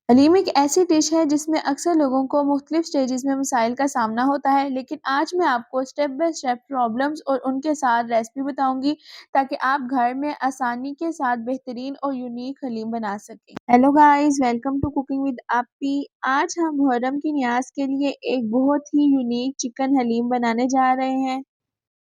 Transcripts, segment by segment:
हलीम एक ऐसी डिश है जिसमें अक्सर लोगों को मुख्तलिफ स्टेजेस में मसाइल का सामना होता है, लेकिन आज मैं आपको स्टेप बाय स्टेप प्रॉब्लम्स और उनके साथ रेसिपी बताऊंगी ताकि आप घर में आसानी के साथ बेहतरीन और यूनिक हलीम बना सकें। Hello guys, welcome to cooking with Aapi. आज हम मुहर्रम की न्याज के लिए एक बहुत ही यूनिक चिकन हलीम बनाने जा रहे हैं।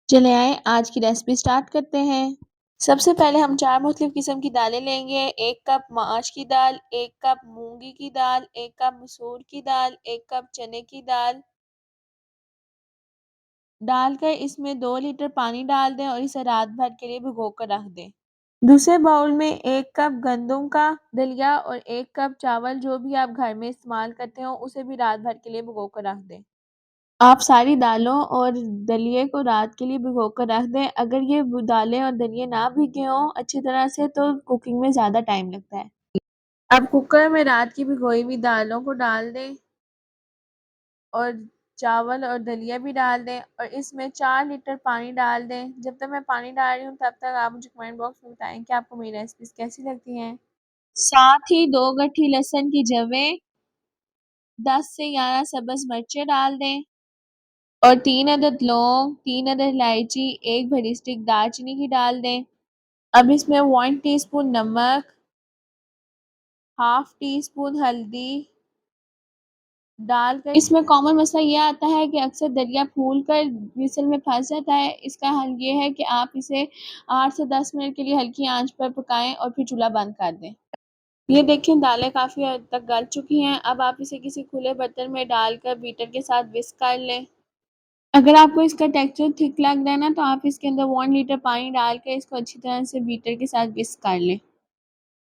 चले आए आज की रेसिपी स्टार्ट करते हैं। सबसे पहले हम 4 मुख्तलिफ किस्म की दालें लेंगे। 1 कप माश की दाल, 1 कप मूंगी की दाल, 1 कप मसूर की दाल, 1 कप चने की दाल। डालकर इसमें 2 लीटर पानी डाल दें और इसे रात भर के लिए भिगो कर रख दें। दूसरे बाउल में 1 कप गंदम का दलिया और 1 कप चावल, जो भी आप घर में इस्तेमाल करते हो, उसे भी रात भर के लिए भिगो कर रख दें। आप सारी दालों और दलिए को रात के लिए भिगो कर रख दें। अगर ये दालें और दलिए ना भीगे हों अच्छी तरह से तो कुकिंग में ज़्यादा टाइम लगता है। अब कुकर में रात की भिगोई हुई दालों को डाल दें और चावल और दलिया भी डाल दें और इसमें 4 लीटर पानी डाल दें। जब तक मैं पानी डाल रही हूँ तब तक आप मुझे कमेंट बॉक्स में बताएं कि आपको मेरी रेसिपीज कैसी लगती हैं। साथ ही 2 गट्ठी लहसुन की जवें, 10 से 11 सब्ज मिर्चें डाल दें और 3 अदद लौंग, 3 अदद इलायची, 1 बड़ी स्टिक दालचीनी की डाल दें। अब इसमें 1 टीस्पून नमक, हाफ टी स्पून हल्दी डालकर इसमें कॉमन मसला ये आता है कि अक्सर दलिया फूल कर विसल में फंस जाता है। इसका हल ये है कि आप इसे 8 से 10 मिनट के लिए हल्की आंच पर पकाएं और फिर चूल्हा बंद कर दें। ये देखें दालें काफ़ी हद तक गल चुकी हैं। अब आप इसे किसी खुले बर्तन में डालकर बीटर के साथ विस्क कर लें। अगर आपको इसका टेक्सचर थिक लग रहा है ना, तो आप इसके अंदर 1 लीटर पानी डाल के इसको अच्छी तरह से बीटर के साथ विस्क कर लें।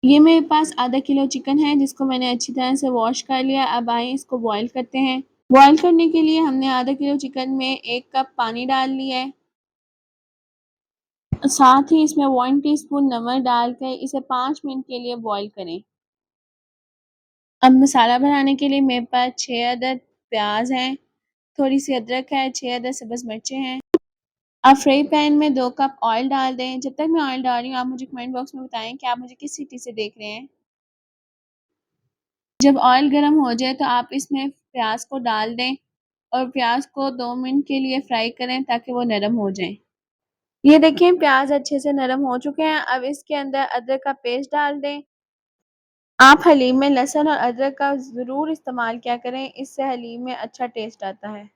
ये मेरे पास आधा किलो चिकन है जिसको मैंने अच्छी तरह से वॉश कर लिया। अब आए इसको बॉईल करते हैं। बॉईल करने के लिए हमने आधा किलो चिकन में 1 कप पानी डाल लिया है। साथ ही इसमें 1 टीस्पून नमक डालकर इसे 5 मिनट के लिए बॉईल करें। अब मसाला बनाने के लिए मेरे पास 6 अदद प्याज हैं, थोड़ी सी अदरक है, 6 अदद सब्ज़ मिर्चें हैं। अब फ्राई पैन में 2 कप ऑयल डाल दें। जब तक मैं ऑयल डाल रही हूँ आप मुझे कमेंट बॉक्स में बताएं कि आप मुझे किस सिटी से देख रहे हैं। जब ऑयल गर्म हो जाए तो आप इसमें प्याज को डाल दें और प्याज को 2 मिनट के लिए फ्राई करें ताकि वो नरम हो जाए। ये देखें प्याज अच्छे से नरम हो चुके हैं। अब इसके अंदर अदरक का पेस्ट डाल दें। आप हलीम में लहसुन और अदरक का ज़रूर इस्तेमाल किया करें, इससे हलीम में अच्छा टेस्ट आता है।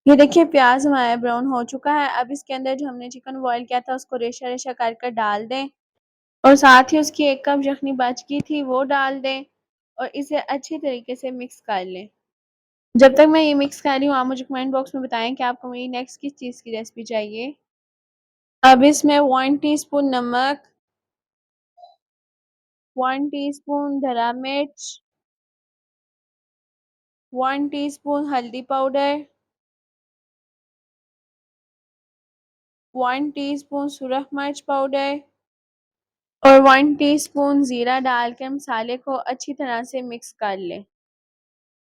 ये देखिए प्याज हमारा ब्राउन हो चुका है। अब इसके अंदर जो हमने चिकन बॉईल किया था उसको रेशा रेशा कर कर डाल दें और साथ ही उसकी 1 कप यखनी बच गई थी वो डाल दें और इसे अच्छी तरीके से मिक्स कर लें। जब तक मैं ये मिक्स कर रही हूँ आप मुझे कमेंट बॉक्स में बताएं कि आपको मेरी नेक्स्ट किस चीज़ की रेसिपी चाहिए। अब इसमें 1 टीस्पून नमक, 1 टीस्पून धरा मिर्च, 1 टीस्पून हल्दी पाउडर, 1 टीस्पून सुरख मिर्च पाउडर और 1 टीस्पून ज़ीरा डालकर मसाले को अच्छी तरह से मिक्स कर लें।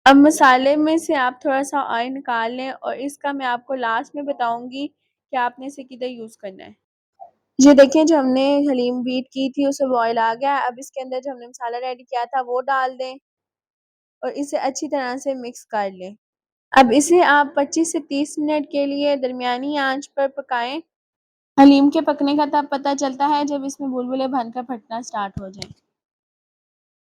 अब मसाले में से आप थोड़ा सा ऑयल निकाल लें और इसका मैं आपको लास्ट में बताऊंगी कि आपने इसे किधर यूज़ करना है। ये देखें जो हमने हलीम बीट की थी उसे बॉयल आ गया। अब इसके अंदर जो हमने मसाला रेडी किया था वो डाल दें और इसे अच्छी तरह से मिक्स कर लें। अब इसे आप 25 से 30 मिनट के लिए दरमियानी आंच पर पकाएं। हलीम के पकने का तब पता चलता है जब इसमें बुलबुले बनकर फटना स्टार्ट हो जाए।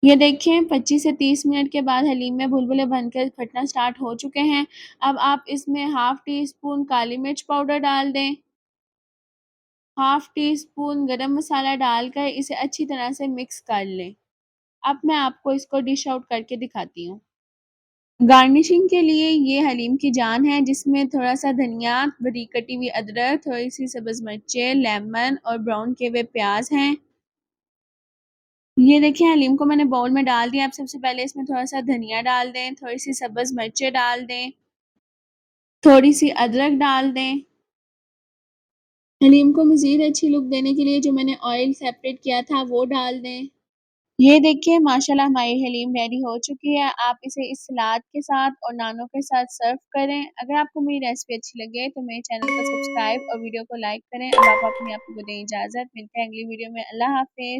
ये देखें 25 से 30 मिनट के बाद हलीम में बुलबुले बनकर फटना स्टार्ट हो चुके हैं। अब आप इसमें हाफ टी स्पून काली मिर्च पाउडर डाल दें, हाफ टी स्पून गरम मसाला डालकर इसे अच्छी तरह से मिक्स कर लें। अब मैं आपको इसको डिश आउट करके दिखाती हूँ। गार्निशिंग के लिए ये हलीम की जान है जिसमें थोड़ा सा धनिया, बारीक कटी हुई अदरक, थोड़ी सी सब्ज़ मिर्चें, लेमन और ब्राउन किए हुए प्याज हैं। ये देखिए हलीम को मैंने बाउल में डाल दिया। अब सबसे पहले इसमें थोड़ा सा धनिया डाल दें, थोड़ी सी सब्ज़ मिर्चें डाल दें, थोड़ी सी अदरक डाल दें। हलीम को मज़ीद अच्छी लुक देने के लिए जो मैंने ऑयल सेपरेट किया था वो डाल दें। ये देखिए माशाल्लाह हमारी हलीम रेडी हो चुकी है। आप इसे इस सलाद के साथ और नानों के साथ सर्व करें। अगर आपको मेरी रेसिपी अच्छी लगे तो मेरे चैनल को सब्सक्राइब और वीडियो को लाइक करें। अब आप अपनी आपको दें इजाज़त। मिलते हैं अगली वीडियो में। अल्लाह हाफ़िज़।